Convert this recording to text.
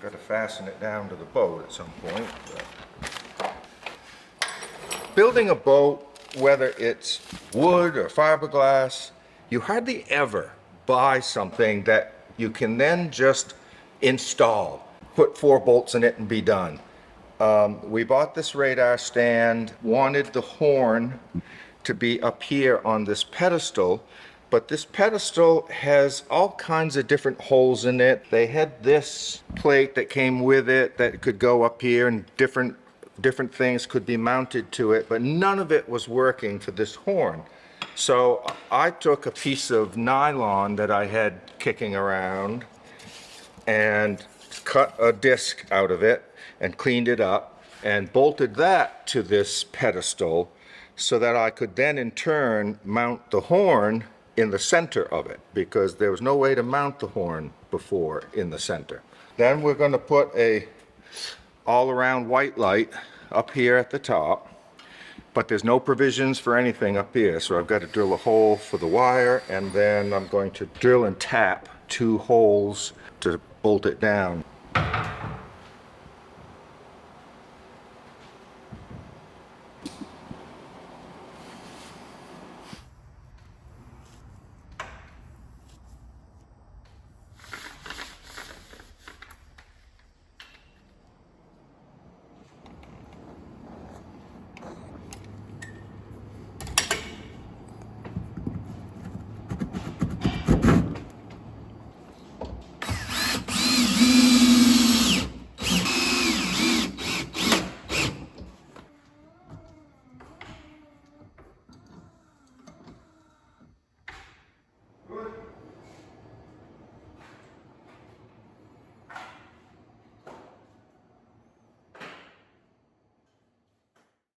Got to fasten it down to the boat at some point. But building a boat, whether it's wood or fiberglass, you hardly ever buy something that you can then just install. Put 4 bolts in it and be done. We bought this radar stand, wanted the horn to be up here on this pedestal, but this pedestal has all kinds of different holes in it. They had this plate that came with it that could go up here, and different things could be mounted to it, but none of it was working for this horn. So I took a piece of nylon that I had kicking around and cut a disc out of it and cleaned it up and bolted that to this pedestal so that I could then in turn mount the horn in the center of it, because there was no way to mount the horn before in the center. Then we're going to put a all-around white light up here at the top, but there's no provisions for anything up here, so I've got to drill a hole for the wire, and then I'm going to drill and tap 2 holes to bolt it down.